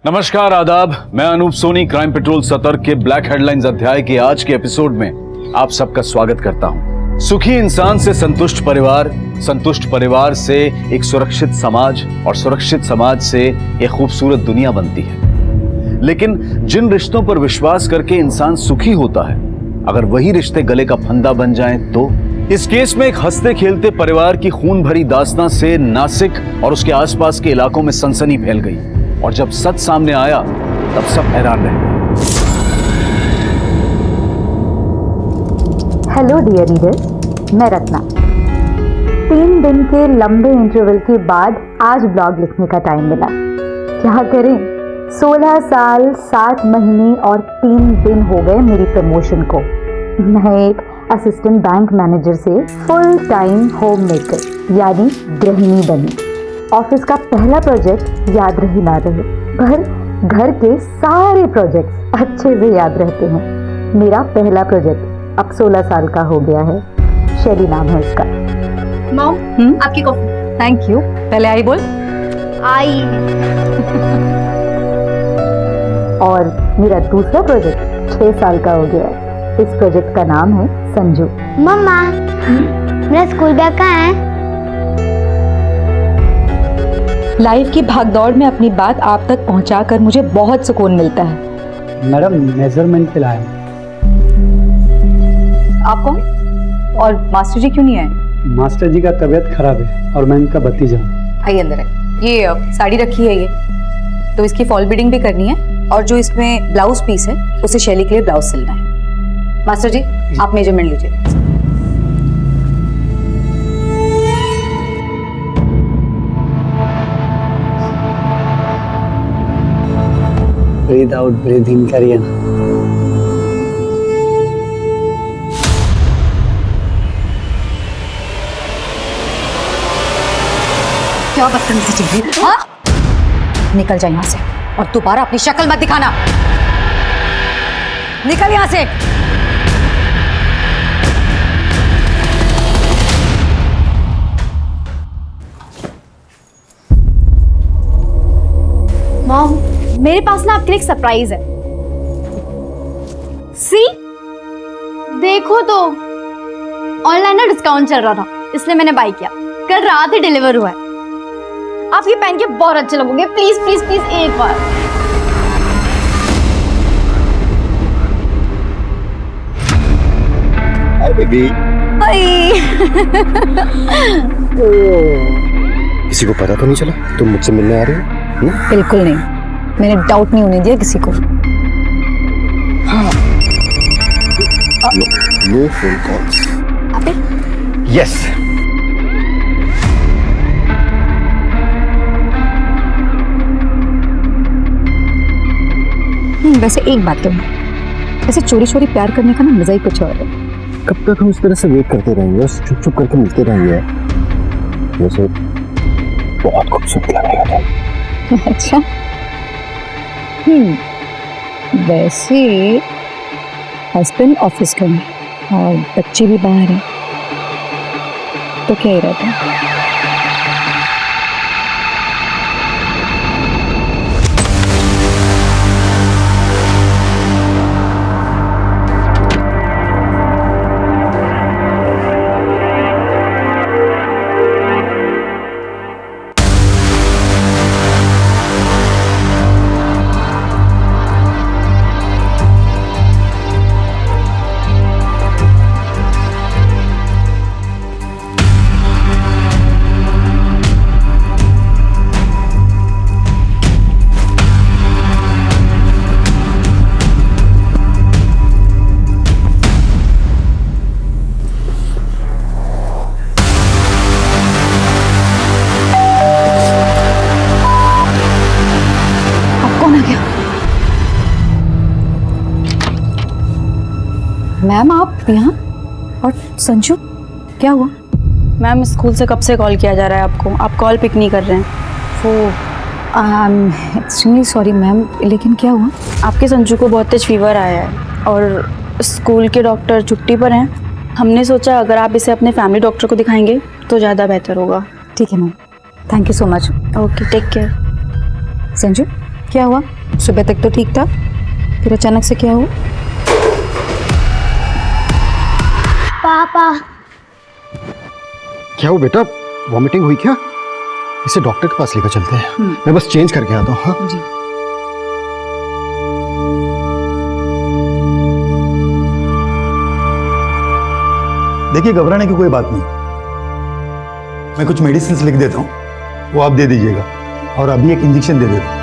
नमस्कार, आदाब। मैं अनूप सोनी क्राइम पेट्रोल सतर्क के ब्लैक हेडलाइंस अध्याय के आज के एपिसोड में आप सबका स्वागत करता हूं। सुखी इंसान से संतुष्ट परिवार से एक सुरक्षित समाज और सुरक्षित समाज से एक खूबसूरत दुनिया बनती है। लेकिन जिन रिश्तों पर विश्वास करके इंसान सुखी होता है, अगर वही रिश्ते गले का फंदा बन जाएं तो इस केस में एक हंसते खेलते परिवार की खून भरी दास्तां से नासिक और उसके आसपास के इलाकों में सनसनी फैल गई और जब सच सामने आया तब सब हैरान रह गए। हेलो डियर रीडर्स, मैं रत्ना। 3 दिन के लंबे इंटरवल के बाद आज ब्लॉग लिखने का टाइम मिला। क्या करें, 16 साल 7 महीने और 3 दिन हो गए मेरी प्रमोशन को। मैं एक असिस्टेंट बैंक मैनेजर से फुल टाइम होम मेकर यानी गृहिणी बनी। ऑफिस का पहला प्रोजेक्ट याद रहे ना रहे, पर घर के सारे प्रोजेक्ट्स अच्छे से याद रहते हैं। मेरा पहला प्रोजेक्ट अब 16 साल का हो गया है। शैली नाम है उसका। मॉम, आपकी कॉफी। Thank you. पहले आई बोल। आई। और मेरा दूसरा प्रोजेक्ट 6 साल का हो गया है। इस प्रोजेक्ट का नाम है संजू। मम्मा, मेरा स्कूल बैग कहाँ है? लाइफ की भागदौड़ में अपनी बात आप तक पहुंचाकर मुझे बहुत सुकून मिलता है। मैडम, मेजरमेंट के लाए। आप कौन और मास्टर जी क्यों नहीं आए? मास्टर जी का तबीयत खराब है और मैं इनका भतीजा हूँ। आइए अंदर है। ये साड़ी रखी है, ये तो इसकी फॉल बीडिंग भी करनी है और जो इसमें ब्लाउज पीस है उसे शैली के लिए ब्लाउज सिलना है। मास्टर जी, आप मेजरमेंट लीजिए। ब्रीथ आउट ब्रीथ इन करिए ना। क्या बदतमीजी चाहिए? हाँ? निकल जाए यहाँ से और दोबारा अपनी शक्ल मत दिखाना। निकल यहाँ से। मॉम, मेरे पास ना आपके लिए एक सरप्राइज है। सी, देखो तो ऑनलाइन ना डिस्काउंट चल रहा था, इसलिए मैंने बाय किया। कल रात ही डिलीवर हुआ है। आप ये पहन के बहुत अच्छे लगोगे। प्लीज प्लीज प्लीज एक बार। Hi baby. किसी को पता तो नहीं चला तुम मुझसे मिलने आ रही हो? बिल्कुल नहीं, मैंने डाउट नहीं होने दिया किसी को। No phone calls. यस। वैसे एक बात तो है, ऐसे चोरी चोरी प्यार करने का ना मजा ही कुछ और है। कब तक हम इस तरह से वेट करते रहेंगे, चुप चुप करके मिलते रहेंगे? वैसे बहुत खूबसूरत लग रहा था। अच्छा, वैसे हस्बैंड ऑफिस गए और बच्चे भी बाहर हैं, तो क्या ही रहता है। मैम, आप यहाँ और संजू, क्या हुआ? मैम, स्कूल से कब से कॉल किया जा रहा है आपको, आप कॉल पिक नहीं कर रहे हैं। वो एक्सट्रीमली सॉरी मैम, लेकिन क्या हुआ? आपके संजू को बहुत तेज फीवर आया है और स्कूल के डॉक्टर छुट्टी पर हैं। हमने सोचा अगर आप इसे अपने फैमिली डॉक्टर को दिखाएंगे तो ज़्यादा बेहतर होगा। ठीक है ma'am, thank you so much. Okay, take care. Sanju, क्या हुआ? सुबह तक तो ठीक था, फिर अचानक से क्या हुआ? पापा क्या हो बेटा, वॉमिटिंग हुई क्या? इसे डॉक्टर के पास लेकर चलते हैं। मैं बस चेंज करके आता हूँ। हाँ जी। देखिए, घबराने की कोई बात नहीं। मैं कुछ मेडिसिन लिख देता हूँ, वो आप दे दीजिएगा, और अभी एक इंजेक्शन दे देता हूँ।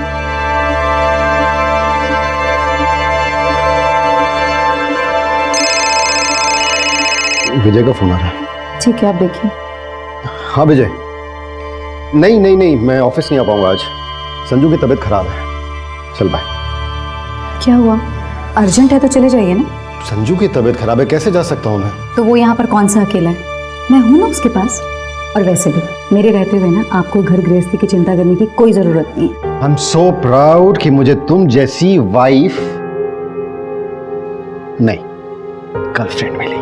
विजय का फोन आ रहा है। ठीक है, आप देखिए। हाँ विजय, नहीं, मैं ऑफिस नहीं आ पाऊंगा आज। संजू की तबीयत खराब है। चल बाय। क्या हुआ? अर्जेंट है तो चले जाइए ना। संजू की तबीयत खराब है, कैसे जा सकता हूँ मैं? तो वो यहाँ पर कौन सा अकेला है? मैं हूँ ना उसके पास। और वैसे भी मेरे रहते हुए ना आपको घर गृहस्थी की चिंता करने की कोई जरूरत नहीं है। आई एम सो प्राउड कि मुझे तुम जैसी वाइफ नहीं, गर्लफ्रेंड मिली।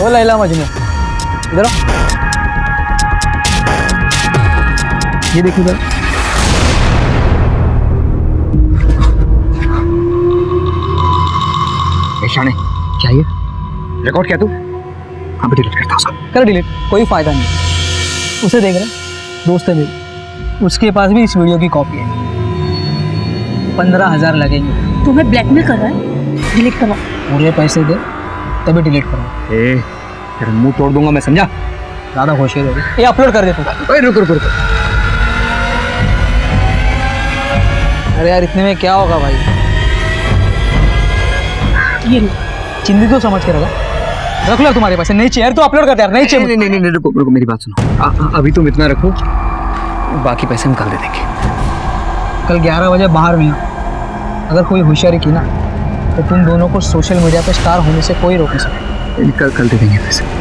ओ लैला मजनू, इधर आओ। ये देखो इधर। शाने क्या ये रिकॉर्ड क्या तू? अभी डिलीट करता उसका। कर डिलीट, कोई फायदा नहीं। उसे देख रहा, दोस्त है मेरी, उसके पास भी इस वीडियो की कॉपी है। 15,000 लगेंगे। तुम्हें ब्लैकमेल कर रहा है? डिलीट करो। पूरे पैसे दे तभी डिलीट करो। ए तेरा मुंह तोड़ दूंगा मैं, समझा? ज़्यादा होशियार हो गई। ये अपलोड कर दे तू। ओए रुक। अरे यार, इतने में क्या होगा भाई? ये चिंदी तो समझ के रख लो तुम्हारे पास। नहीं चाहिए तो अपलोड कर दे यार। नहीं चाहिए। नहीं रुको मेरी बात सुनो। अभी तुम इतना रखो, बाकी पैसे हम कल दे देंगे। कल 11 बजे बाहर में अगर कोई होशियारी की ना तो तुम दोनों को सोशल मीडिया पे स्टार होने से कोई रोक नहीं सकता। कल दे देंगे पैसे।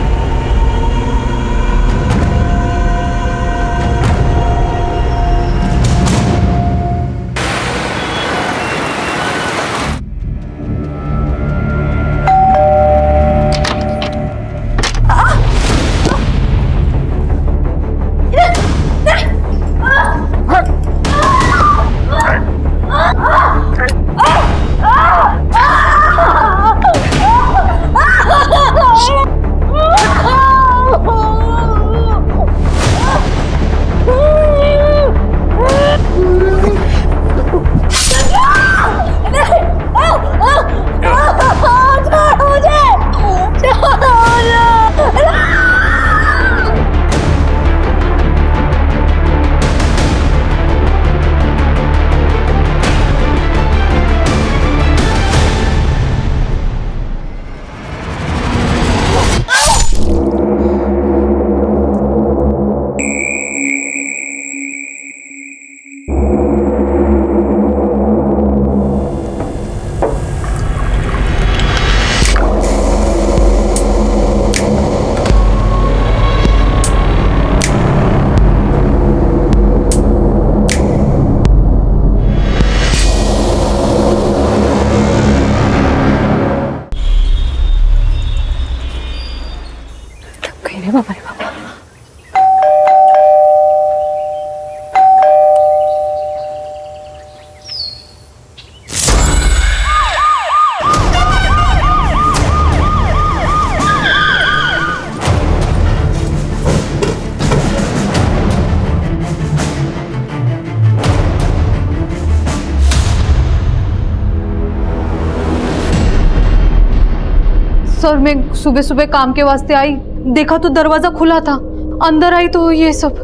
सर, मैं सुबह सुबह काम के वास्ते आई, देखा तो दरवाजा खुला था। अंदर आई तो ये सब।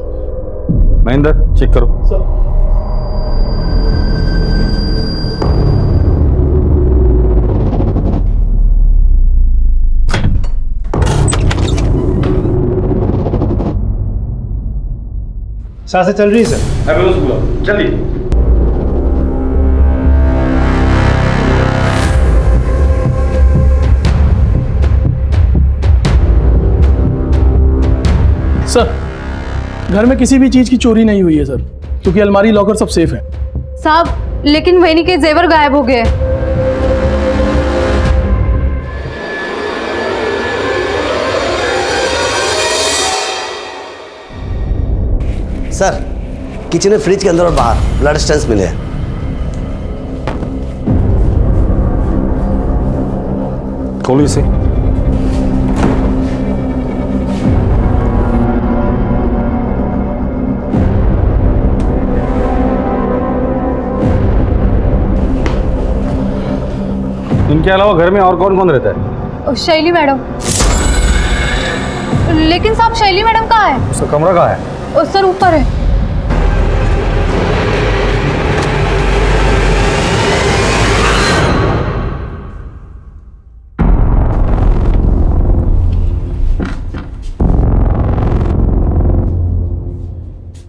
महेंद्र चेक करो। सांसें चल रही है सर। एम्बुलेंस बुलाओ जल्दी। सर, घर में किसी भी चीज की चोरी नहीं हुई है सर, क्योंकि अलमारी लॉकर सब सेफ है। साहब लेकिन वहीनी के जेवर गायब हो गए। सर किचन में फ्रिज के अंदर और बाहर ब्लड स्टेंस मिले हैं। खोलो इसे। इनके अलावा घर में और कौन कौन रहता है? शैली मैडम। लेकिन साहब शैली मैडम कहाँ है? उसका कमरा कहाँ है? सर ऊपर है।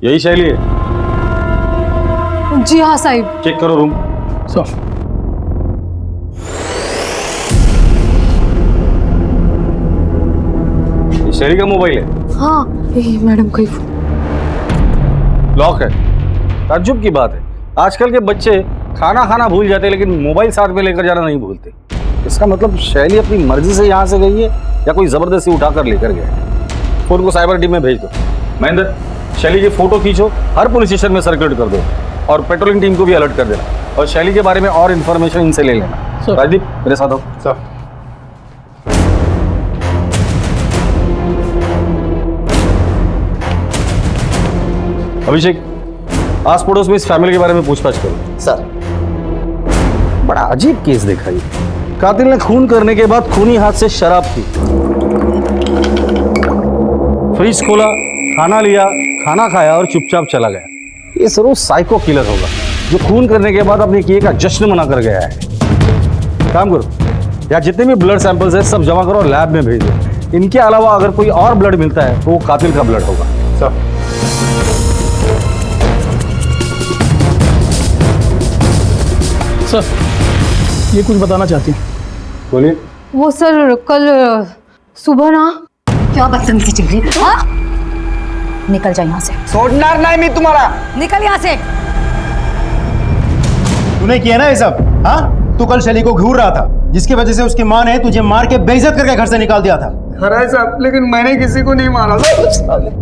यही शैली है? जी हाँ साहिब। चेक करो रूम। सर, ये शैली का मोबाइल है? हाँ मैडम कोई लॉक है। ताज्जुब की बात है, आजकल के बच्चे खाना खाना भूल जाते हैं लेकिन मोबाइल साथ में लेकर जाना नहीं भूलते। इसका मतलब शैली अपनी मर्जी से यहाँ से गई है या कोई जबरदस्ती उठाकर लेकर गया है। फोन को साइबर टीम में भेज दो। महेंद्र, शैली की फोटो खींचो, हर पुलिस स्टेशन में सर्कुलेट कर दो और पेट्रोलिंग टीम को भी अलर्ट कर देना और शैली के बारे में और इन्फॉर्मेशन इनसे ले लेना। राजदीप मेरे साथ आओ। सर अभिषेक, आस पड़ोस में इस फैमिली के बारे में पूछताछ करो। सर बड़ा अजीब केस देखा ये। कातिल ने खून करने के बाद खूनी हाथ से शराब पी, फ्रिज खोला, खाना लिया, खाना खाया और चुपचाप चला गया। ये जरूर साइको किलर होगा जो खून करने के बाद अपने किए का जश्न मना कर गया है। काम करो, या जितने भी ब्लड सैंपल्स है सब जमा करो और लैब में भेज दो। इनके अलावा अगर कोई और ब्लड मिलता है तो वो कातिल का ब्लड होगा। सर सर ये कुछ बताना चाहती हूँ। बोलिए। वो सर कल सुबह ना। क्या बदतमीजी चल रही है? हाँ? निकल जा यहाँ से। छोड़ना नहीं मैं तुम्हारा। निकल यहाँ से। तूने किया ना ये सब? हाँ, तू कल शैली को घूर रहा था जिसकी वजह से उसकी माँ ने तुझे मार के बेइज्जत करके घर से निकाल दिया था। खरा है साहब, लेकिन मैंने किसी को नहीं मारा।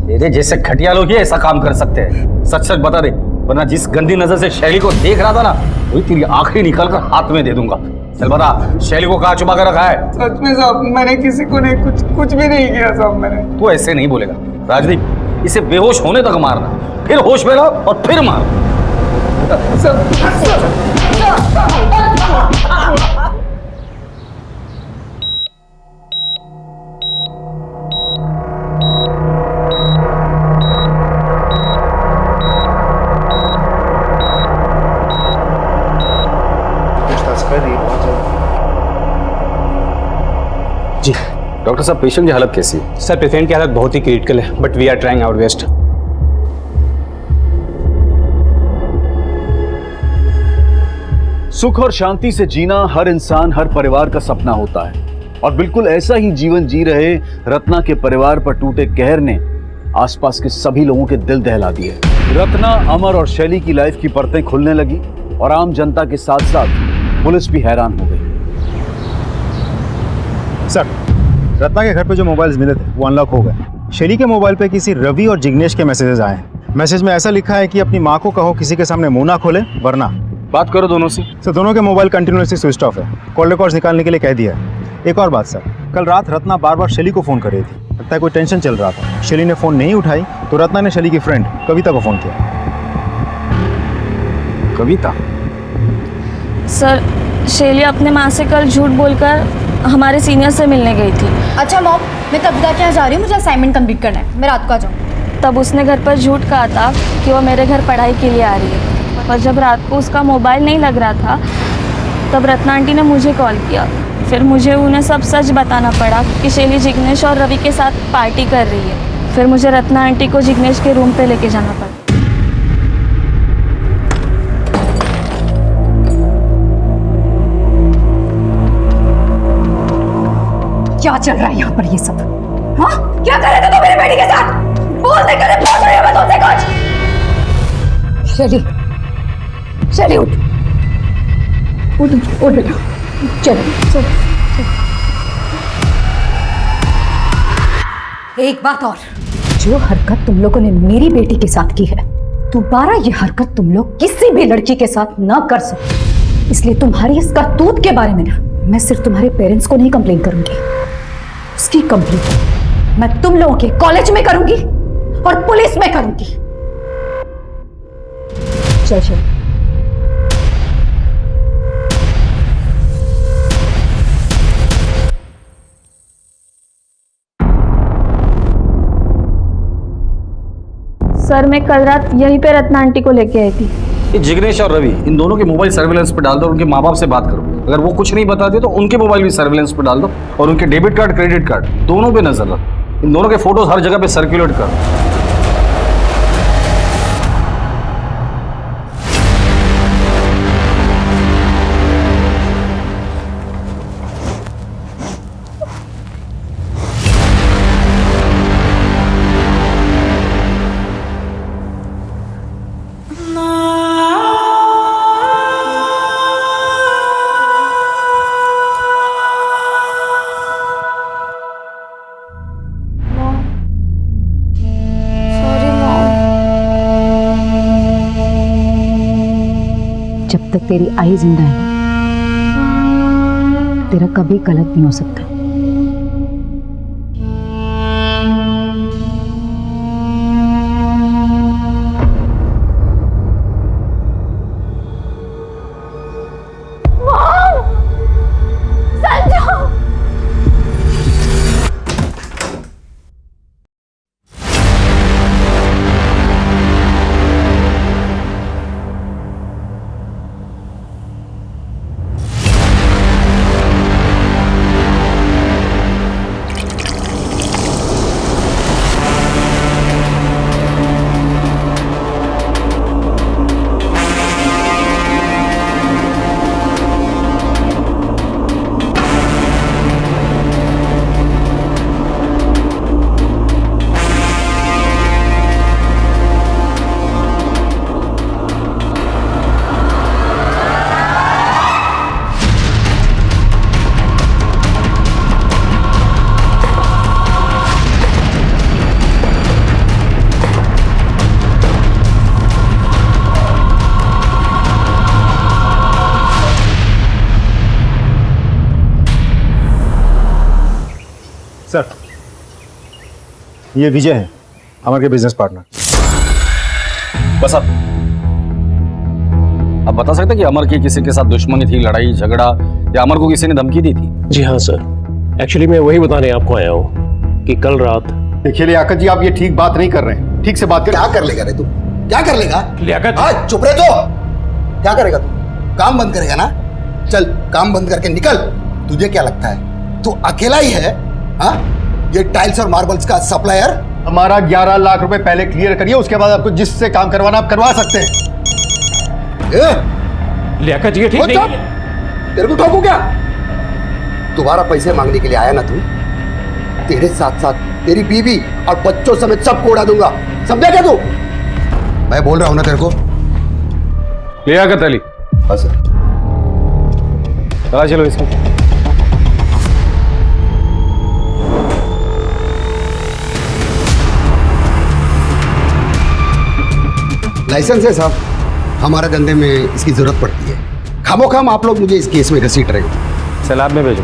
तेरे जैसे घटिया लोग ही ऐसा काम कर सकते हैं। सच सच बता दे, वरना जिस गंदी नजर से शैली को देख रहा था ना, वही तेरी आंखें निकाल कर हाथ में दे दूंगा। चल बता, शैली को कहाँ छुपा कर रखा है? सच में साहब, मैंने किसी को नहीं, कुछ भी नहीं किया साहब मैंने। तू ऐसे नहीं बोलेगा राजदीप, इसे बेहोश होने तक मारना, फिर होश में ला और फिर मार। जी डॉक्टर साहब, पेशेंट की हालत कैसी है? सर, पेशेंट की हालत बहुत ही क्रिटिकल है, but we are trying our best. सुख और शांति से जीना हर इंसान, हर परिवार का सपना होता है और बिल्कुल ऐसा ही जीवन जी रहे रत्ना के परिवार पर टूटे कहर ने आसपास के सभी लोगों के दिल दहला दिए। रत्ना, अमर और शैली की लाइफ की परतें खुलने लगी और आम जनता के साथ साथ पुलिस भी हैरान हो गई। सर, रत्ना के घर पे जो मोबाइल्स मिले थे वो अनलॉक हो गए। शैली के मोबाइल पे किसी रवि और जिग्नेश के मैसेजेस आए हैं। मैसेज में ऐसा लिखा है कि अपनी माँ को कहो किसी के सामने मुंह ना खोले वरना। बात करो दोनों से। सर, दोनों के मोबाइल कंटिन्यूसली स्विच ऑफ है। कॉल रिकॉर्ड्स निकालने के लिए कह दिया है। एक और बात सर, कल रात रत्ना बार बार शैली को फ़ोन कर रही थी। लगता है कोई टेंशन चल रहा था। शैली ने फ़ोन नहीं उठाई तो रत्ना ने शैली की फ्रेंड कविता को फ़ोन किया। कविता? सर, शैली अपने माँ से कल झूठ बोलकर हमारे सीनियर से मिलने गई थी। अच्छा मॉम, मैं कविता के यहाँ जा रही हूँ, मुझे असाइनमेंट कंप्लीट करना है, मैं रात को आ जाऊँ। तब उसने घर पर झूठ कहा था कि वो मेरे घर पढ़ाई के लिए आ रही है, और जब रात को उसका मोबाइल नहीं लग रहा था तब रत्ना आंटी ने मुझे कॉल किया। फिर मुझे उन्हें सब सच बताना पड़ा कि शैली जिग्नेश और रवि के साथ पार्टी कर रही है। फिर मुझे रत्ना आंटी को जिग्नेश के रूम पे लेके जाना पड़ा। क्या चल रहा है यहाँ पर ये सब? हाँ, क्या कर रहे थे तुम मेरी बेटी के साथ? बोल दे, करे पूछ रही हूँ मैं तुमसे कुछ। शैली उठ बेटा, चल। एक बात और, जो हरकत तुम लोगों ने मेरी बेटी के साथ की है, दोबारा ये हरकत तुम लोग किसी भी लड़की के साथ ना कर सको। इसलिए तुम्हारी इस करतूत के बारे में ना मैं सिर्फ तुम्हारे पेरेंट्स को नहीं कंप्लेन करूंगी, उसकी कंप्लेन मैं तुम लोगों के कॉलेज में करूंगी और पुलिस में करूंगी। चल। सर मैं कल रात यहीं पे रत्ना आंटी को लेके आई थी। ये जिग्नेश और रवि, इन दोनों के मोबाइल सर्विलेंस पे डाल दो और उनके माँ बाप से बात करो। अगर वो कुछ नहीं बताते तो उनके मोबाइल भी सर्विलेंस पे डाल दो और उनके डेबिट कार्ड, क्रेडिट कार्ड दोनों पे नजर रखो। इन दोनों के फोटोज हर जगह पे सर्कुलेट करो। जब तक तेरी आई जिंदा है तेरा कभी गलत नहीं हो सकता। सर, ये विजय है, हमारे बिजनेस पार्टनर। बस अब बता सकते हैं कि अमर की किसी के साथ दुश्मनी थी, लड़ाई झगड़ा, या अमर को किसी ने धमकी दी थी? जी हाँ सर, एक्चुअली मैं वही बताने आपको आया हूँ कि कल रात। देखिए लियाकत जी, आप ये ठीक बात नहीं कर रहे हैं। ठीक से बात कर। क्या कर लेगा रे तू? क्या कर लेगा लियाकत? हाँ, चुप रहे तो। क्या करेगा तू? काम बंद करेगा ना? चल काम बंद करके निकल। तुझे क्या लगता है तू अकेला ही है? हाँ, ये टाइल्स और मार्बल्स का सप्लायर। हमारा 11 लाख रुपए पहले क्लियर करिए, उसके बाद आपको जिससे काम करवाना आप करवा सकते हैं। लियाकत जी ठीक नहीं है। तेरे को ठोकू क्या? दोबारा पैसे मांगने के लिए आया ना तू, तेरे साथ साथ तेरी बीवी और बच्चों समेत सबको उड़ा दूंगा। समझा क्या तू? मैं बोल रहा हूं ना तेरे को। लियाकत अली, बस चला चलो इसको। लाइसेंस है साहब, हमारे धंधे में इसकी जरूरत पड़ती है। खामोखाम आप लोग मुझे इस केस में घसीट रहे हो। सैलाब में भेजो।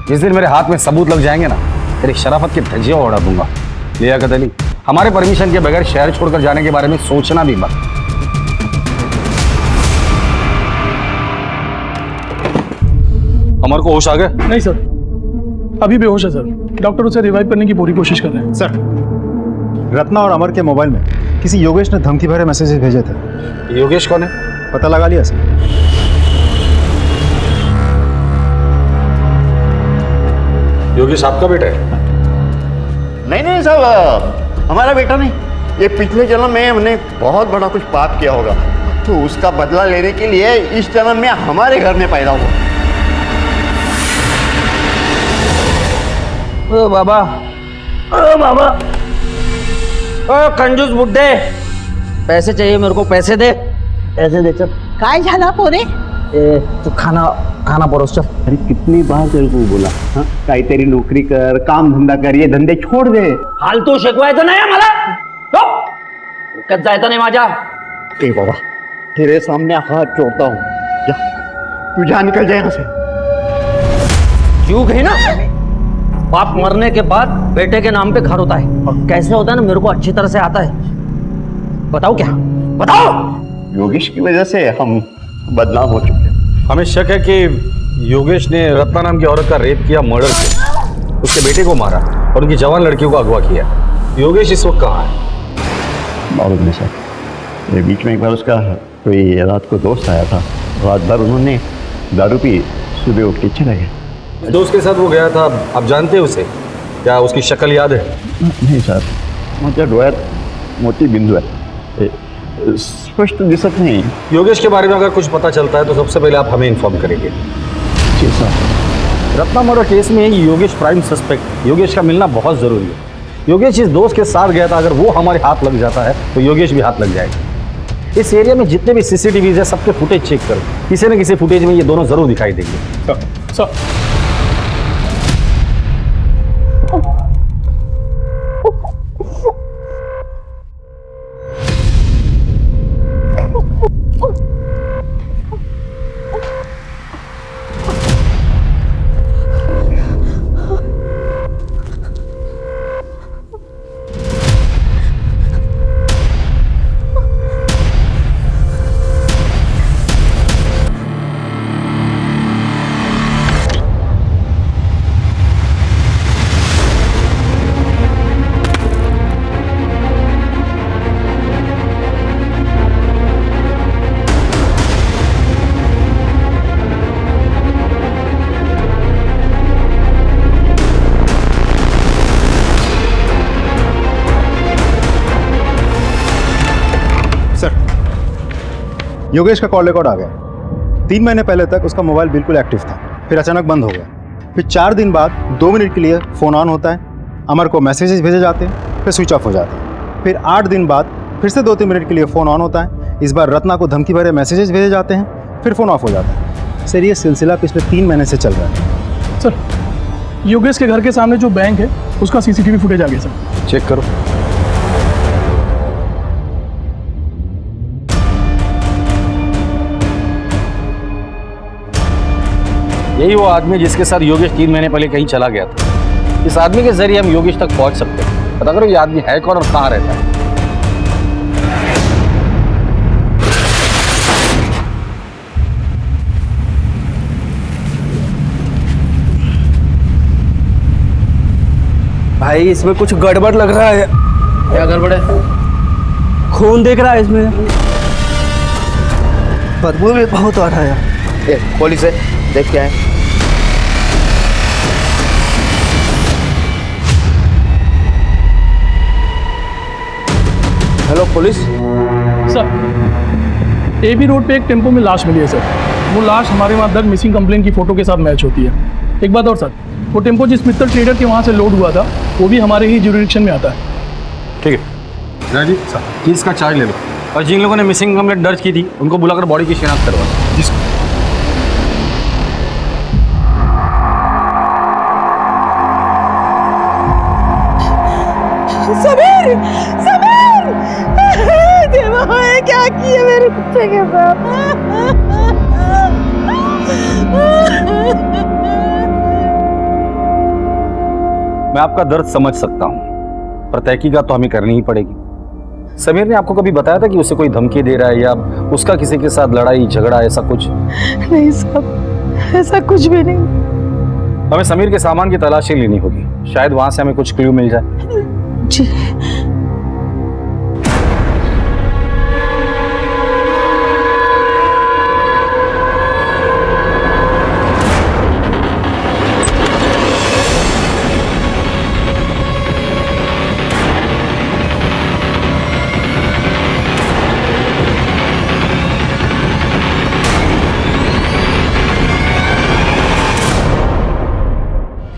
जिस दिन मेरे हाथ में सबूत लग जाएंगे ना, तेरी शराफत की धज्जियां उड़ा दूंगा। लियाकत अली, हमारे परमिशन के बगैर शहर छोड़कर जाने के बारे में सोचना भी मत। अमर को होश आ गया? नहीं सर, अभी बेहोश है सर। डॉक्टर उसे रिवाइव करने की पूरी कोशिश कर रहे हैं। सर, रत्ना और अमर के मोबाइल में किसी योगेश ने धमकी भरे मैसेजेस भेजे थे। योगेश कौन है? पता लगा लिया सर? योगेश आपका बेटा है? नहीं साहब, हमारा बेटा नहीं। ये पिछले जन्म में हमने बहुत बड़ा कुछ पाप किया होगा, तो उसका बदला लेने के लिए इस जन्म में हमारे घर में पैदा हुआ। ओ बाबा, ओ बाबा, ओ कंजूस बुड्ढे, पैसे चाहिए मेरे को, पैसे दे, पैसे दे। चल काय झाला पोरे? तू खाना खाना परोस चल। अरे कितनी बार तेरे को बोला, हाँ काहीतरी नोकरी कर, काम धंदा कर, ये धंदे छोड़ दे. फालतू शिकवायचं नाही मला, कच जायचं नाही माझ्या. ए बाबा, तेरे सामने हाथ जोड़ता हूँ, जा तू जा, निकल जाए यहाँ से. क्यों गई ना, बाप मरने के बाद बेटे के नाम पे घर होता है, और कैसे होता है ना मेरे को अच्छी तरह से आता है. बताओ क्या, बताओ. योगेश की वजह से हम बदनाम हो चुके हैं. हमें शक है कि योगेश ने रत्ना नाम की औरत का रेप किया, मर्डर किया, उसके बेटे को मारा और उनकी जवान लड़कियों को अगवा किया. योगेश इस वक्त कहाँ है? मालूम नहीं सर. ये बीच में एक बार उसका कोई रात को दोस्त आया था, रात भर उन्होंने दारू पी, सुबह उठ के चले गए. दोस्त के साथ वो गया था, आप जानते हैं उसे? क्या उसकी शक्ल याद है? नहीं सर, माझ्या डोळ्यात मोठी बिंदू आहे, स्पष्ट दिसत नहीं. योगेश के बारे में अगर कुछ पता चलता है तो सबसे पहले आप हमें इन्फॉर्म करेंगे. जी सर. रत्ना मर्डर केस में योगेश प्राइम सस्पेक्ट. योगेश का मिलना बहुत जरूरी है. योगेश इस दोस्त के साथ गया था, अगर वो हमारे हाथ लग जाता है तो योगेश भी हाथ लग जाएगा. इस एरिया में जितने भी सीसीटीवीज है सबके फुटेज चेक करो, किसी न किसी फुटेज में ये दोनों जरूर दिखाई देंगे. सर योगेश का कॉल रिकॉर्ड आ गया. 3 महीने पहले तक उसका मोबाइल बिल्कुल एक्टिव था, फिर अचानक बंद हो गया. फिर 4 दिन बाद 2 मिनट के लिए फ़ोन ऑन होता है, अमर को मैसेजेस भेजे जाते हैं, फिर स्विच ऑफ हो जाते हैं. फिर 8 दिन बाद फिर से 2-3 मिनट के लिए फ़ोन ऑन होता है. इस बार रत्ना को धमकी भरे मैसेजेस भेजे जाते हैं, फिर फ़ोन ऑफ हो जाता है. सर ये सिलसिला पिछले 3 महीने से चल रहा है. सर, योगेश के घर के सामने जो बैंक है उसका सीसीटीवी फुटेज आ गया सर. चेक करो. यही वो आदमी जिसके साथ योगेश 3 महीने पहले कहीं चला गया था. इस आदमी के जरिए हम योगेश तक पहुंच सकते हैं. पता करो ये आदमी है कौन और कहाँ रहता है. भाई इसमें कुछ गड़बड़ लग रहा है. क्या गड़बड़ है? खून दिख रहा है इसमें, बदबू भी बहुत आ रहा है. पुलिस है, देख क्या है. Hello police. Sir, AB road पे एक टेम्पो में लाश मिली है सर. वो लाश हमारे वहाँ दर्ज मिसिंग कंप्लेन की फ़ोटो के साथ मैच होती है. एक बात और सर, वो टेम्पो जिस मित्तल ट्रेडर के वहाँ से लोड हुआ था वो भी हमारे ही जुरिडिक्शन में आता है. ठीक है राजीव सर, केस का चार्ज ले लो और जिन लोगों ने मिसिंग कंप्लेंट दर्ज की थी उनको बुलाकर बॉडी की शिनाख्त करवा. जी सर. समीर, समीर, देवा है क्या किया मेरे कुत्ते के साथ? मैं आपका दर्द समझ सकता हूँ, पर तहकीकात तो हमें करनी ही पड़ेगी. समीर ने आपको कभी बताया था कि उसे कोई धमकी दे रहा है या उसका किसी के साथ लड़ाई झगड़ा ऐसा कुछ? नहीं साहब, ऐसा कुछ भी नहीं. हमें समीर के सामान की तलाशी लेनी होगी, शायद वहां से हमें कुछ क्लू मिल जाए. जी.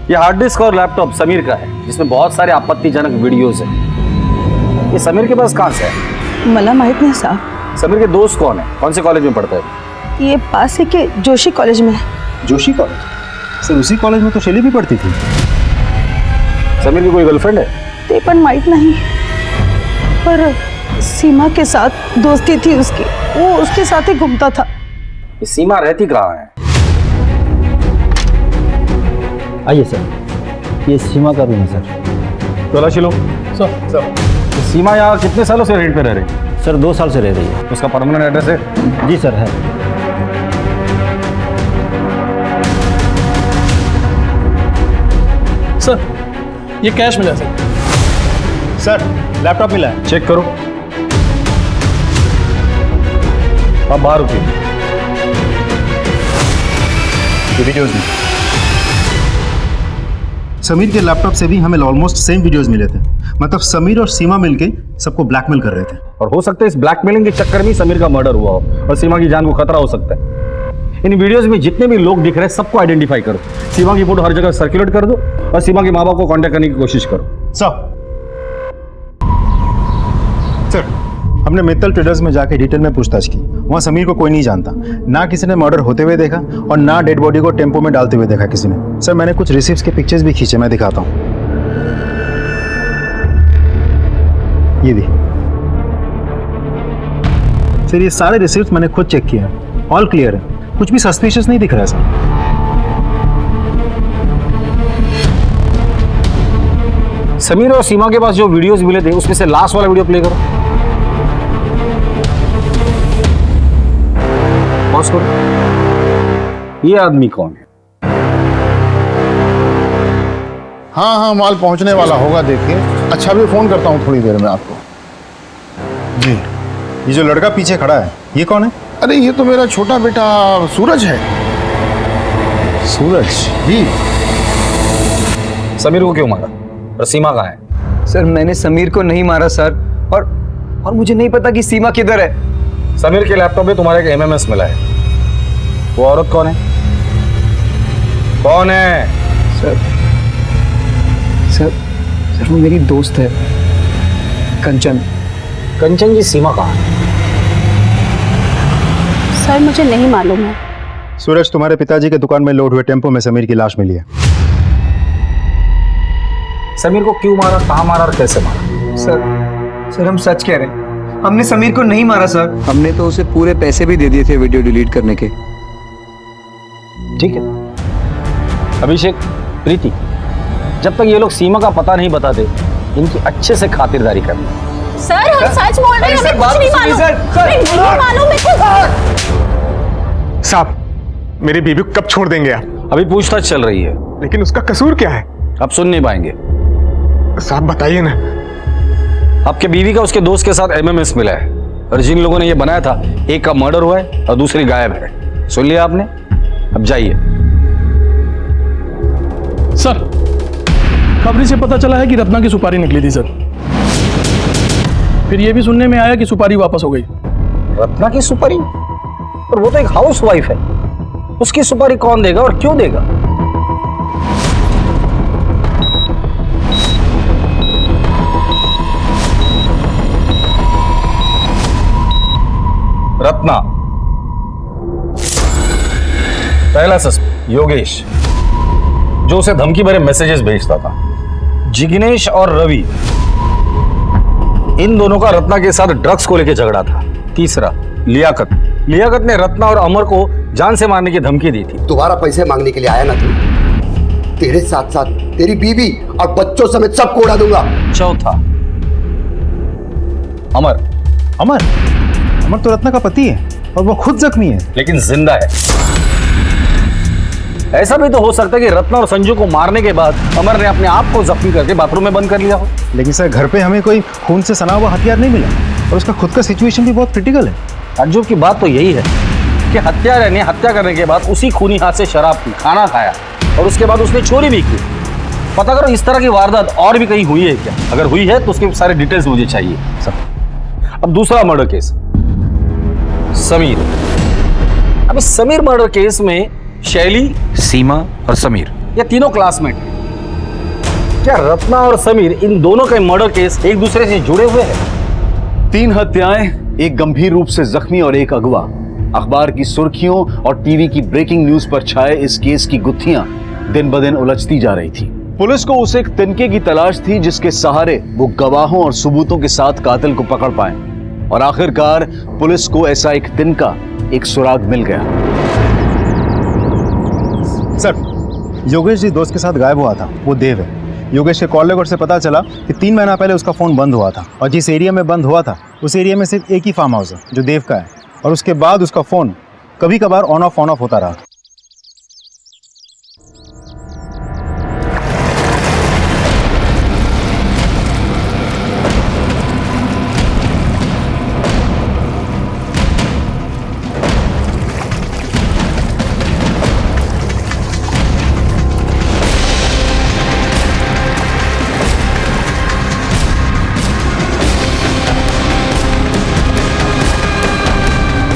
ये हार्ड डिस्क और लैपटॉप समीर का है, जिसमें बहुत सारे आपत्तिजनक वीडियोस हैं। ये समीर के पास कहाँ से है? मला माहित नहीं साहब। समीर के दोस्त कौन है? कौन से कॉलेज में पढ़ते हैं? ये पास ही के जोशी कॉलेज में है। जोशी कॉलेज? सर उसी कॉलेज में तो शैली भी पढ़ती थी। समीर की कोई गर्लफ्रेंड है? ते पण माहित नहीं, पर सीमा के साथ दोस्ती थी उसकी, वो उसके साथ ही घूमता था। ये सीमा रहती कहाँ है? आइए सर, ये सीमा का रूम है सर। तलाशी लो। सर सीमा यहाँ कितने सालों से रेंट पे रह रही है? सर 2 साल से रह रही है। उसका परमानेंट एड्रेस है? जी सर है। सर ये कैश मिला सर। सर लैपटॉप मिला है। चेक करो। आप बाहर रुकिए। ये वीडियोस भी। समीर के लैपटॉप से भी हमें ऑलमोस्ट सेम वीडियोस मिले थे। मतलब समीर और सीमा मिलके सबको ब्लैकमेल कर रहे थे। और हो सकता है इस ब्लैकमेलिंग के चक्कर में समीर का मर्डर हुआ हो और सीमा की जान को खतरा हो सकता है। इन वीडियोस में जितने भी लोग दिख रहे हैं सबको आइडेंटिफाई करो। सीमा की फोटो हर जगह सर्कुलेट कर दो और सीमा के माँ बाप को कांटेक्ट करने की कोशिश करो। सर हमने मित्तल ट्रेडर्स में जाके डिटेल में पूछताछ की। वहाँ समीर को कोई नहीं जानता, ना किसी ने मर्डर होते हुए देखा और ना डेड बॉडी को टेम्पो में डालते हुए देखा किसी ने। सर मैंने कुछ रिसीप्ट्स के पिक्चर्स भी खींचे, मैं दिखाता हूँ। ये भी सर, ये सारे रिसीप्ट्स मैंने खुद चेक किए हैं, ऑल क्लियर है, कुछ भी सस्पिशियस नहीं दिख रहा है सर। समीर और सीमा के पास जो वीडियोस मिले थे उसमें से लास्ट वाला वीडियो प्ले करो। पॉज करो। ये आदमी कौन है? हाँ माल पहुंचने वाला होगा, देखिए। अच्छा भी फोन करता हूँ थोड़ी देर में आपको। जी, ये जो लड़का पीछे खड़ा है ये कौन है? अरे ये तो मेरा छोटा बेटा सूरज है। सूरज जी। समीर को क्यों मारा और सीमा कहाँ है? सर मैंने समीर को नहीं मारा सर, और मुझे नहीं पता कि सीमा किधर है। समीर के लैपटॉप में तुम्हारे एक एमएमएस मिला है। वो औरत कौन है? कौन है? सर वो मेरी दोस्त है, कंचन। कंचन जी, सीमा कहाँ है? सर मुझे नहीं मालूम है। सूरज, तुम्हारे पिताजी के दुकान में लोड हुए टेम्पो में समीर की लाश मिली है। समीर को क्यों मारा, कहाँ मारा और कैसे मारा? सर हम सच कह रहे हैं, हमने समीर को नहीं मारा सर। हमने तो उसे पूरे पैसे भी दे दिए थे वीडियो डिलीट करने के। ठीक है अभिषेक, प्रीति, जब तक ये लोग सीमा का पता नहीं बताते इनकी अच्छे से खातिरदारी करनी। सर हम सच बोल रहे हैं, हमें कुछ नहीं मालूम। हमें नहीं मालूम मेरे को। साहब मेरी बीबी को कब छोड़ देंगे आप? अभी पूछताछ चल रही है। लेकिन उसका कसूर क्या है? अब सुन नहीं पाएंगे। साहब बताइए ना। आपके बीवी का उसके दोस्त के साथ एमएमएस मिला है और जिन लोगों ने ये बनाया था एक का मर्डर हुआ है और दूसरी गायब है। सुन लिया आपने? अब जाइए। सर खबरी से पता चला है कि रत्ना की सुपारी निकली थी सर। फिर ये भी सुनने में आया कि सुपारी वापस हो गई। रत्ना की सुपारी? और वो तो एक हाउस वाइफ है, उसकी सुपारी कौन देगा और क्यों देगा? रत्ना, पहला सस्पेक्ट योगेश, जो उसे धमकी भरे मैसेजेस भेजता था। जिग्नेश और रवि, इन दोनों का रत्ना के साथ ड्रग्स को लेकर झगड़ा था। तीसरा लियाकत, लियाकत ने रत्ना और अमर को जान से मारने की धमकी दी थी। दोबारा पैसे मांगने के लिए आया ना तू? तेरे साथ साथ तेरी बीवी और बच्चों समेत सबको उड़ा दूंगा। चौथा अमर। अमर? अमर तो रत्ना का पति है और वो खुद जख्मी है, लेकिन जिंदा है। ऐसा भी तो हो सकता है कि रत्ना और संजू को मारने के बाद अमर ने अपने आप को जख्मी करके बाथरूम में बंद कर लिया हो। लेकिन सर घर पे हमें कोई खून से सना हुआ हथियार नहीं मिला और उसका खुद का सिचुएशन भी बहुत क्रिटिकल है। ताज्जुब की बात तो यही है कि हत्यारे ने हत्या करने के बाद उसी खूनी हाथ से शराब पी, खाना खाया और उसके बाद उसने चोरी भी की। पता करो इस तरह की वारदात और भी कहीं हुई है क्या? अगर हुई है तो उसके सारे डिटेल्स मुझे चाहिए सब। अब दूसरा मर्डर केस, समीर। अब इस समीर मर्डर केस में शैली, सीमा और समीर ये तीनों क्लासमेट हैं। क्या रत्ना और समीर इन दोनों के मर्डर केस एक दूसरे से जुड़े हुए हैं? 3 हत्याएं, एक गंभीर रूप से जख्मी और एक अगवा। अखबार की सुर्खियों और टीवी की ब्रेकिंग न्यूज पर छाए इस केस की गुत्थियां दिन ब दिन उलझती जा रही थी। पुलिस को उस एक तिनके की तलाश थी जिसके सहारे वो गवाहों और सबूतों के साथ कातिल को पकड़ पाए, और आखिरकार पुलिस को ऐसा एक तिनका, एक सुराग मिल गया। सर, योगेश जी दोस्त के साथ गायब हुआ था, वो देव है। योगेश के कॉल रिकॉर्ड से पता चला कि 3 महीना पहले उसका फ़ोन बंद हुआ था, और जिस एरिया में बंद हुआ था उस एरिया में सिर्फ एक ही फार्म हाउस है जो देव का है, और उसके बाद उसका फ़ोन कभी कभार ऑन ऑफ होता रहा।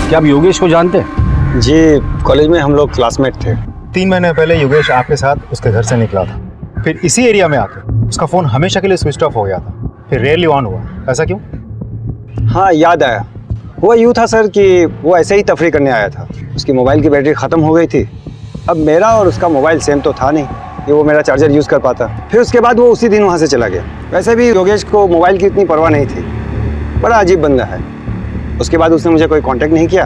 क्या आप योगेश को जानते हैं? जी, कॉलेज में हम लोग क्लासमेट थे। 3 महीने पहले योगेश आपके साथ उसके घर से निकला था, फिर इसी एरिया में आकर उसका फ़ोन हमेशा के लिए स्विच ऑफ हो गया था, फिर रेयरली ऑन हुआ। ऐसा क्यों? हाँ, याद आया। हुआ यूँ था सर कि वो ऐसे ही तफरी करने आया था, उसकी मोबाइल की बैटरी ख़त्म हो गई थी। अब मेरा और उसका मोबाइल सेम तो था नहीं कि वो मेरा चार्जर यूज़ कर पाता। फिर उसके बाद वो उसी दिन वहाँ से चला गया। वैसे भी योगेश को मोबाइल की इतनी परवाह नहीं थी, बड़ा अजीब बंदा है। उसके बाद उसने मुझे कोई कांटेक्ट नहीं किया।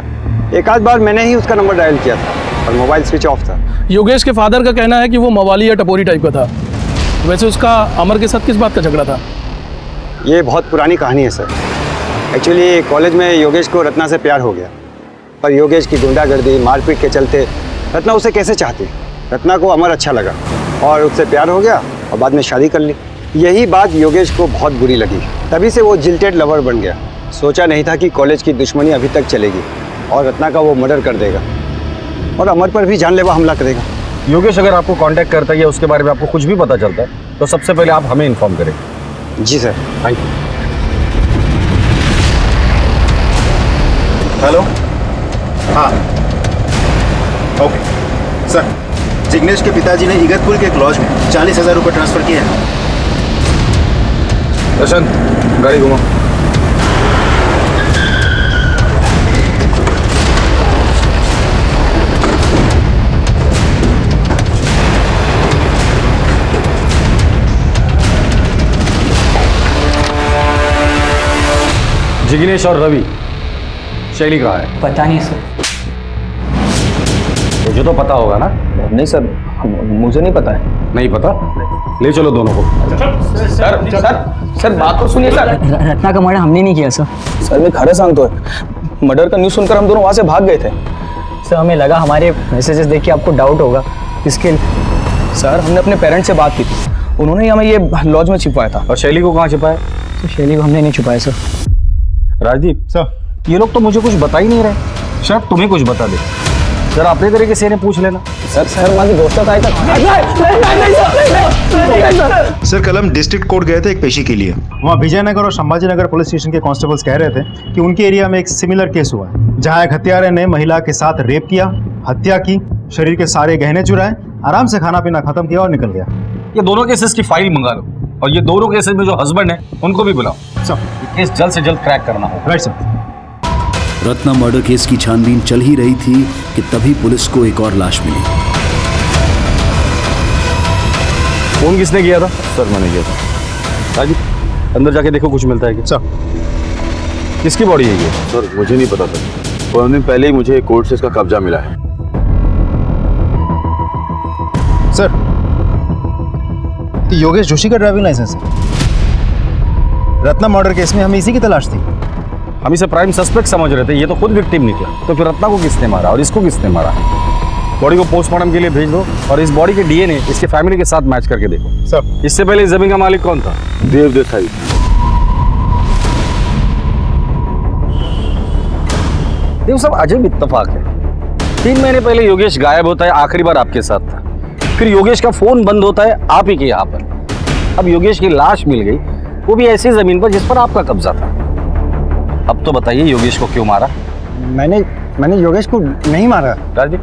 एक आध बार मैंने ही उसका नंबर डायल किया था और मोबाइल स्विच ऑफ था। योगेश के फादर का कहना है कि वो मवाली या टपोरी टाइप का था। वैसे उसका अमर के साथ किस बात का झगड़ा था? ये बहुत पुरानी कहानी है सर। एक्चुअली कॉलेज में योगेश को रत्ना से प्यार हो गया, पर योगेश की गुंडागर्दी, मारपीट के चलते रत्ना उसे कैसे चाहती। रत्ना को अमर अच्छा लगा और उससे प्यार हो गया और बाद में शादी कर ली। यही बात योगेश को बहुत बुरी लगी, तभी से वो जिल्टेड लवर बन गया। सोचा नहीं था कि कॉलेज की दुश्मनी अभी तक चलेगी और रत्ना का वो मर्डर कर देगा और अमर पर भी जानलेवा हमला करेगा। योगेश अगर आपको कांटेक्ट करता है या उसके बारे में आपको कुछ भी पता चलता है तो सबसे पहले आप हमें इन्फॉर्म करें। जी सर। Thank you. हेलो। हाँ, ओके सर। जिग्नेश के पिताजी ने इगतपुर के एक लॉज में 40,000 रुपये ट्रांसफर किए हैं। प्रशांत, गाड़ी घुमा। जिग्नेश और रवि, शैली कहाँ है? पता नहीं सर। तुझे तो पता होगा ना? नहीं सर, मुझे नहीं पता है। नहीं पता? ले चलो दोनों को। सर सर सर बात तो सुनिए सर। रत्ना का मर्डर हमने नहीं किया सर। सर मैं खड़े सांग तो है, मर्डर का न्यूज़ सुनकर हम दोनों वहाँ से भाग गए थे। सर हमें लगा हमारे मैसेजेस देख के आपको डाउट होगा, इसके सर हमने अपने पेरेंट्स से बात की थी, उन्होंने ही हमें ये लॉज में छिपाया था। और शैली को कहाँ छिपाया? तो शैली को हमने नहीं छुपाया सर। राजदीप सर, ये लोग तो मुझे कुछ बता ही नहीं रहे। शायद तुम्हें कुछ बता दे। सर अपने तरीके से इन्हें पूछ लेना। सर हमारे दोस्तों का सर कल हम डिस्ट्रिक्ट कोर्ट गए थे एक पेशी के लिए। वहाँ विजयनगर और संभाजीनगर पुलिस स्टेशन के कांस्टेबल्स कह रहे थे कि उनके एरिया में एक सिमिलर केस हुआ है, जहाँ एक हत्यारे ने महिला के साथ रेप किया, हत्या की, शरीर के सारे गहने चुराए, आराम से खाना पीना खत्म किया और निकल गया। ये दोनों केसेस की फाइल मंगा लो और ये दोनों केसेस में जो हस्बैंड है उनको भी बुलाओ। सर केस जल्द से जल्द क्रैक करना होगा। Right sir. Ratna murder case की छानबीन चल ही रही थी कि तभी पुलिस को एक और लाश मिली। फोन किसने किया था? सर मैंने किया था। राजीव, अंदर जाके देखो कुछ मिलता है क्या? सर किसकी बॉडी है ये? सर मुझे नहीं पता था, 15 दिन पहले ही मुझे कोर्ट से इसका कब्जा मिला है। सर योगेश जोशी का ड्राइविंग लाइसेंस है। रत्ना मर्डर केस में हमें इसी की तलाश थी। हम इसे प्राइम सस्पेक्ट समझ रहे थे, ये तो खुद विक्टिम निकला। तो फिर रत्ना को किसने मारा और इसको किसने मारा? बॉडी को पोस्टमार्टम के लिए भेज दो और इस बॉडी के डीएनए इसके फैमिली के साथ मैच करके देखो। सर इससे पहले इस जमीन का मालिक कौन था? देव देसाई। ये सब अजब इत्तेफाक है। 3 महीने पहले योगेश गायब होता है, आखिरी बार आपके साथ था। फिर योगेश का फोन बंद होता है आप ही के यहाँ पर। अब योगेश की लाश मिल गई, वो भी ऐसी जमीन पर जिस पर आपका कब्जा था। अब तो बताइए योगेश को क्यों मारा? मैंने योगेश को नहीं मारा। राजदीप,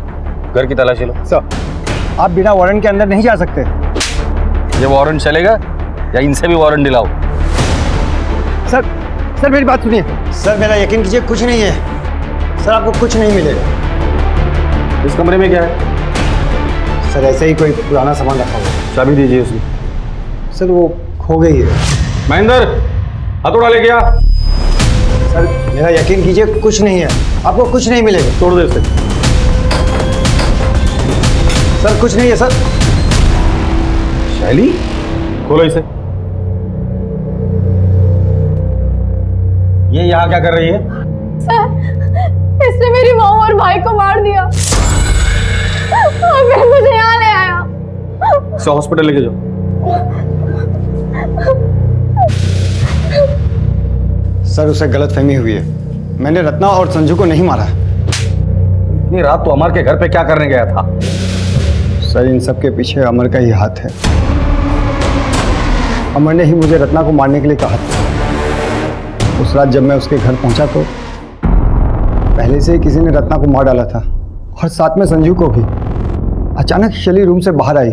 घर की तलाशी लो। सर आप बिना वारंट के अंदर नहीं जा सकते। जब वारंट चलेगा या इनसे भी वारंट दिलाओ। सर सर मेरी बात सुनिए सर, मेरा यकीन कीजिए कुछ नहीं है सर, आपको कुछ नहीं मिलेगा। इस कमरे में क्या है? सर ऐसे ही कोई पुराना सामान रखा हुआ है। चाबी दीजिए उसकी। सर वो खो गई है। महेंद्र, हथौड़ा लेके आ। सर मेरा यकीन कीजिए कुछ नहीं है, आपको कुछ नहीं मिलेगा। तोड़ दे इसे। सर कुछ नहीं है सर। शैली, खोलो इसे। ये यहाँ क्या कर रही है? सर इसने मेरी माँ और भाई को मार दिया और फिर मुझे यहाँ ले आया। इसे हॉस्पिटल लेके जाओ। सर उसे गलतफहमी हुई है, मैंने रत्ना और संजू को नहीं मारा। इतनी रात तो अमर के घर पे क्या करने गया था? सर इन सब के पीछे अमर का ही हाथ है। अमर ने ही मुझे रत्ना को मारने के लिए कहा था। उस रात जब मैं उसके घर पहुंचा तो पहले से ही किसी ने रत्ना को मार डाला था और साथ में संजू को भी। अचानक शैली रूम से बाहर आई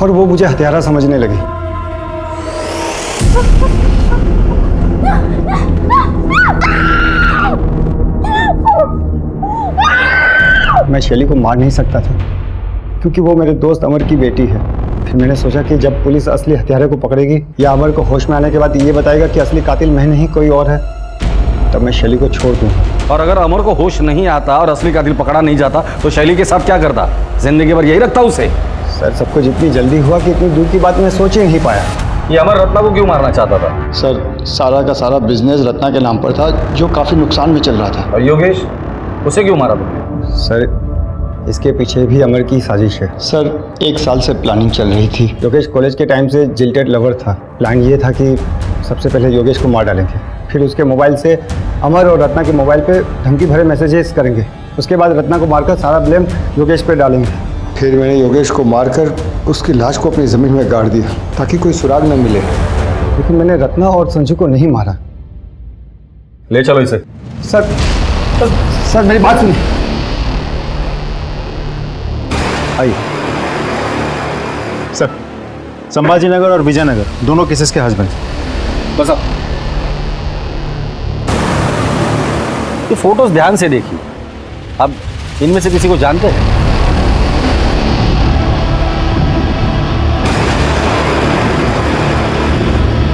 और वो मुझे हत्यारा समझने लगी। मैं शैली को मार नहीं सकता था क्योंकि वो मेरे दोस्त अमर की बेटी है। फिर मैंने सोचा कि जब पुलिस असली हत्यारे को पकड़ेगी या अमर को होश में आने के बाद ये बताएगा कि असली कातिल मैं नहीं कोई और है, तब मैं शैली को छोड़ दूंगा। और अगर अमर को होश नहीं आता और असली कातिल पकड़ा नहीं जाता तो शैली के साथ क्या करता? जिंदगी भर यही रखता उसे? सर सब कुछ इतनी जल्दी हुआ कि इतनी दूर की बात मैं सोच ही नहीं पाया। ये अमर रत्ना को क्यों मारना चाहता था? सर सारा का सारा बिजनेस रत्ना के नाम पर था जो काफी नुकसान में चल रहा था। और योगेश, उसे क्यों मारा तुमने? सर इसके पीछे भी अमर की साजिश है। सर 1 साल से प्लानिंग चल रही थी। योगेश कॉलेज के टाइम से जिल्टेड लवर था। प्लान ये था कि सबसे पहले योगेश को मार डालेंगे, फिर उसके मोबाइल से अमर और रत्ना के मोबाइल पे धमकी भरे मैसेजेस करेंगे, उसके बाद रत्ना को मारकर सारा ब्लेम योगेश पे डालेंगे। फिर मैंने योगेश को मारकर उसकी लाश को अपनी ज़मीन में गाड़ दिया ताकि कोई सुराग न मिले। लेकिन मैंने रत्ना और संजू को नहीं मारा। ले चलो इसे। सर मेरी बात सुनिए। आइए सर, संभाजी नगर और विजयनगर दोनों केसेस के हस्बैंड। बस अब ये फोटोज ध्यान से देखिए। अब इनमें से किसी को जानते हैं?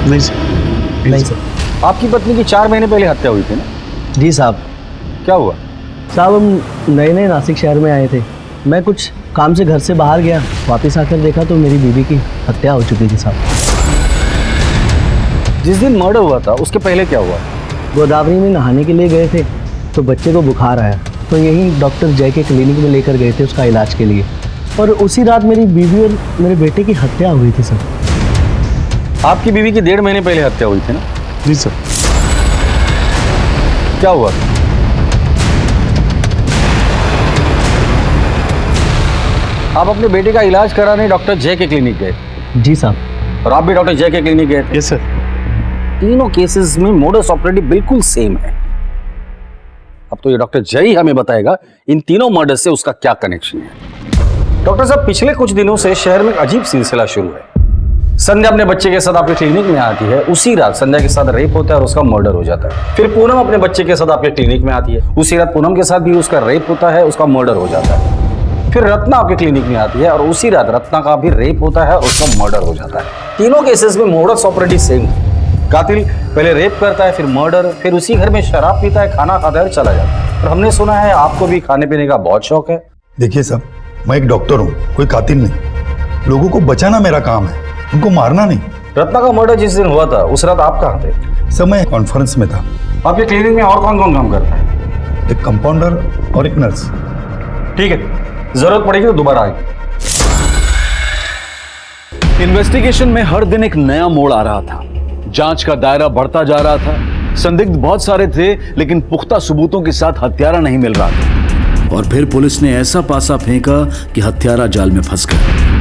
नहीं सर। नहीं सर। आपकी पत्नी की 4 महीने पहले हत्या हुई थी ना? जी साहब। क्या हुआ? साहब हम नए नए नासिक शहर में आए थे। मैं कुछ काम से घर से बाहर गया, वापस आकर देखा तो मेरी बीवी की हत्या हो चुकी थी साहब। जिस दिन मर्डर हुआ था उसके पहले क्या हुआ? गोदावरी में नहाने के लिए गए थे तो बच्चे को बुखार आया, तो यहीं डॉक्टर जय के क्लिनिक में लेकर गए थे उसका इलाज के लिए, और उसी रात मेरी बीवी और मेरे बेटे की हत्या हुई थी सर। आपकी बीवी की 1.5 महीने पहले हत्या हुई थी ना? जी सर। क्या हुआ? आप अपने बेटे का इलाज कराने डॉक्टर जय के क्लिनिक गए? जी साहब। और आप भी डॉक्टर जय के क्लिनिक गए? Yes sir. तीनों केसेस में मोडस ऑपरेंडी बिल्कुल सेम है। अब तो ये डॉक्टर जय ही हमें बताएगा इन तीनों मर्डर से उसका क्या कनेक्शन है। डॉक्टर साहब, पिछले कुछ दिनों से शहर में एक अजीब सिलसिला शुरू है। संध्या अपने बच्चे के साथ आपके क्लिनिक में आती है, उसी रात संध्या के साथ रेप होता है और उसका मर्डर हो जाता है। फिर पूनम अपने बच्चे के साथ आपके क्लिनिक में आती है, उसी रात पूनम के साथ भी उसका रेप होता है, उसका मर्डर हो जाता है। फिर रत्ना आपके क्लिनिक में आती है और उसी रात रत्ना का भी रेप होता है और उसका मर्डर हो जाता है। तीनों केसेस में मोडस ऑपरेंडी सेम है। कातिल पहले रेप करता है, फिर मर्डर, फिर उसी घर में शराब पीता है, खाना खाता है और चला जाता है। और हमने सुना है आपको भी खाने पीने का बहुत शौक है। देखिए साहब, मैं एक डॉक्टर हूँ, कोई कातिल नहीं। लोगों को बचाना मेरा काम है, उनको मारना नहीं। रत्ना का मर्डर जिस दिन हुआ था उस रात आप कहाँ थे? सर मैं कॉन्फ्रेंस में था। आपके क्लिनिक में और कौन कौन काम करता है? एक कंपाउंडर और एक नर्स। ठीक है, जरूरत पड़ेगी तो दोबारा आएंगे। इन्वेस्टिगेशन में हर दिन एक नया मोड़ आ रहा था। जांच का दायरा बढ़ता जा रहा था। संदिग्ध बहुत सारे थे लेकिन पुख्ता सबूतों के साथ हत्यारा नहीं मिल रहा था। और फिर पुलिस ने ऐसा पासा फेंका कि हत्यारा जाल में फंस गया।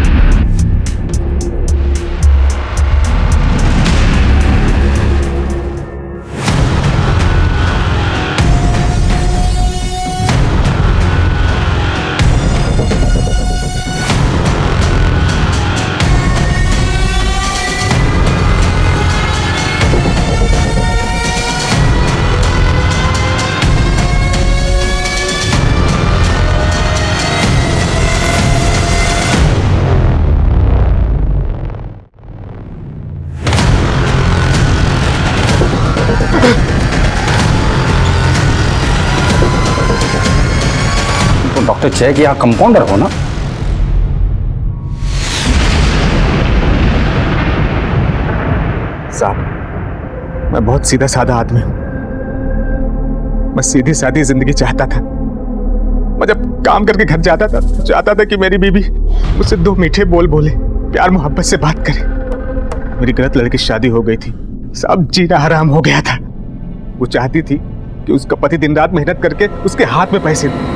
डॉक्टर जय के यहाँ कंपाउंडर हो ना? साहब, मैं बहुत सीधा साधा आदमी हूं। मैं सीधी सादी जिंदगी चाहता था। मैं जब काम करके घर जाता था तो चाहता था कि मेरी बीबी मुझसे 2 मीठे बोल बोले, प्यार मोहब्बत से बात करे। मेरी गलत लड़की शादी हो गई थी, सब जीना हराम हो गया था। वो चाहती थी कि उसका पति दिन रात मेहनत करके उसके हाथ में पैसे दे।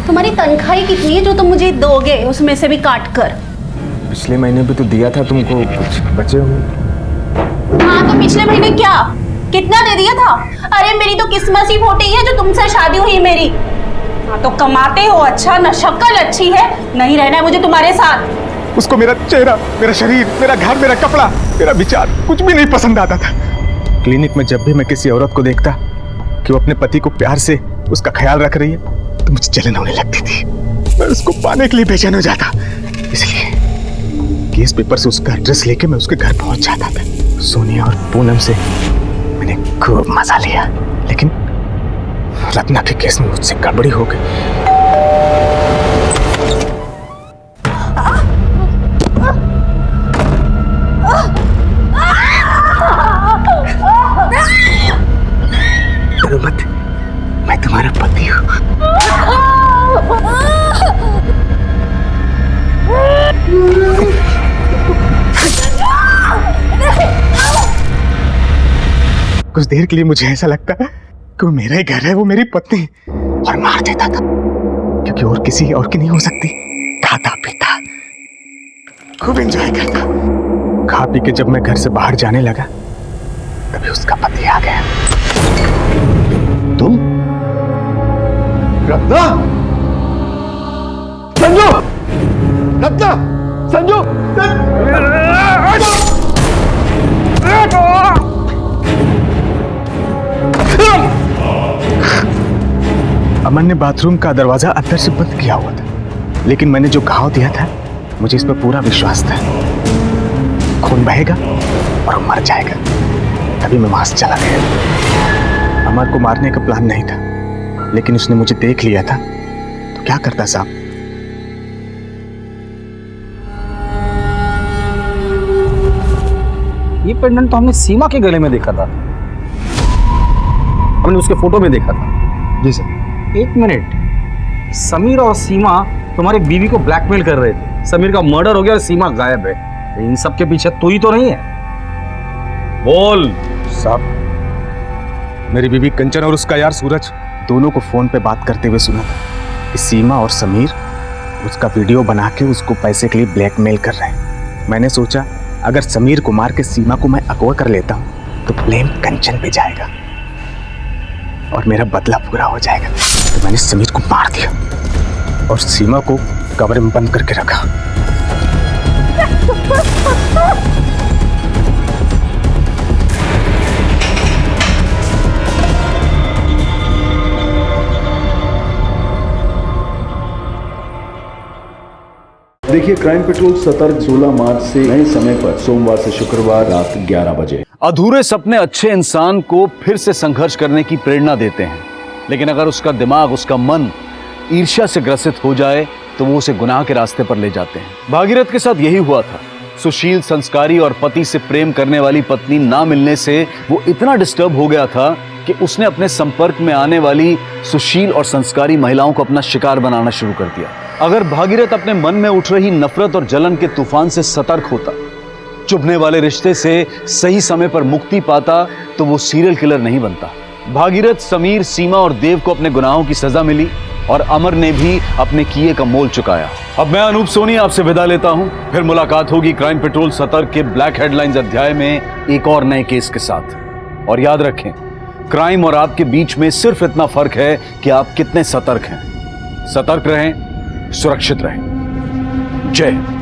तुम्हारी तनख्वाही कितनी है जो तुम मुझे दोगे, उसमें से भी काट कर? पिछले महीने भी तो दिया था तुमको, कुछ बचे होंगे। हाँ तो पिछले महीने क्या कितना दे दिया था? अरे मेरी तो किस्मत ही फूटी है जो तुमसे शादी हुई मेरी। हाँ तो कमाते हो अच्छा, न शक्ल अच्छी है, नहीं रहना है मुझे तुम्हारे साथ। उसको मेरा चेहरा, मेरा शरीर, मेरा घर, मेरा कपड़ा, मेरा विचार कुछ भी नहीं पसंद आता था। क्लिनिक में जब भी मैं किसी औरत को देखता कि वो अपने पति को प्यार से उसका ख्याल रख रही है तो मुझे जलन होने लगती थी। मैं उसको पाने के लिए बेचैन हो जाता, इसलिए केस पेपर से उसका एड्रेस लेके मैं उसके घर पहुंच जाता था। सोनिया और पूनम से मैंने खूब मजा लिया, लेकिन रत्ना के केस में मुझसे गड़बड़ी हो गई। डरो मत, मैं तुम्हारा पति हूँ। कुछ देर के लिए मुझे ऐसा लगता कि वो मेरा ही घर है, वो मेरी पत्नी, और मार देता था क्योंकि और किसी और की नहीं हो सकती। खाता पीता खूब एंजॉय करता। खा पी के जब मैं घर से बाहर जाने लगा तभी उसका पति आ गया। तुम रत्ना? संजू! रत्ना! संजू! अमन ने बाथरूम का दरवाजा अंदर से बंद किया हुआ था, लेकिन मैंने जो घाव दिया था मुझे इस पर पूरा विश्वास था। खून बहेगा और वो मर जाएगा। तभी मैं वहां से चला गया। अमर को मारने का प्लान नहीं था, लेकिन उसने मुझे देख लिया था तो क्या करता साहब? ये पेंडेंट तो हमने सीमा के गले में देखा था, हमने उसके फोटो में देखा था। जी सर। 1 मिनट, समीर और सीमा तुम्हारी बीवी को ब्लैकमेल कर रहे थे। समीर का मर्डर हो गया और सीमा गायब है। इन सब के पीछे तू ही तो नहीं है? बोल। साहब, मेरी बीवी कंचन और उसका यार सूरज दोनों को फोन पे बात करते हुए सुना था कि सीमा और समीर उसका वीडियो बना के उसको पैसे के लिए ब्लैकमेल कर रहे हैं। मैंने सोचा अगर समीर को मार के सीमा को मैं अगवा कर लेता हूं तो ब्लेम कंचन पे जाएगा और मेरा बदला पूरा हो जाएगा। तो मैंने समीर को मार दिया और सीमा को कमरे में बंद करके रखा। देखिए क्राइम पेट्रोल सतर्क 16 मार्च से नए समय पर सोमवार से शुक्रवार रात 11 बजे। अधूरे सपने अच्छे इंसान को फिर से संघर्ष करने की प्रेरणा देते हैं, लेकिन अगर उसका दिमाग, उसका मन ईर्ष्या से ग्रसित हो जाए तो वो उसे गुनाह के रास्ते पर ले जाते हैं। भागीरथ के साथ यही हुआ था। सुशील, संस्कारी और पति से प्रेम करने वाली पत्नी ना मिलने से वो इतना डिस्टर्ब हो गया था कि उसने अपने संपर्क में आने वाली सुशील और संस्कारी महिलाओं को अपना शिकार बनाना शुरू कर दिया। अगर भागीरथ अपने मन में उठ रही नफरत और जलन के तूफान से सतर्क होता, चुभने वाले रिश्ते से सही समय पर मुक्ति पाता, तो वो सीरियल किलर नहीं बनता। भागीरथ, समीर, सीमा और देव को अपने गुनाहों की सजा मिली और अमर ने भी अपने किए का मोल चुकाया। अब मैं अनूप सोनी आपसे विदा लेता हूं। फिर मुलाकात होगी क्राइम पेट्रोल सतर्क के ब्लैक हेडलाइंस अध्याय में एक और नए केस के साथ। और याद रखें, क्राइम और आपके बीच में सिर्फ इतना फर्क है कि आप कितने सतर्क हैं। सतर्क रहें, सुरक्षित रहें। जय हिंद।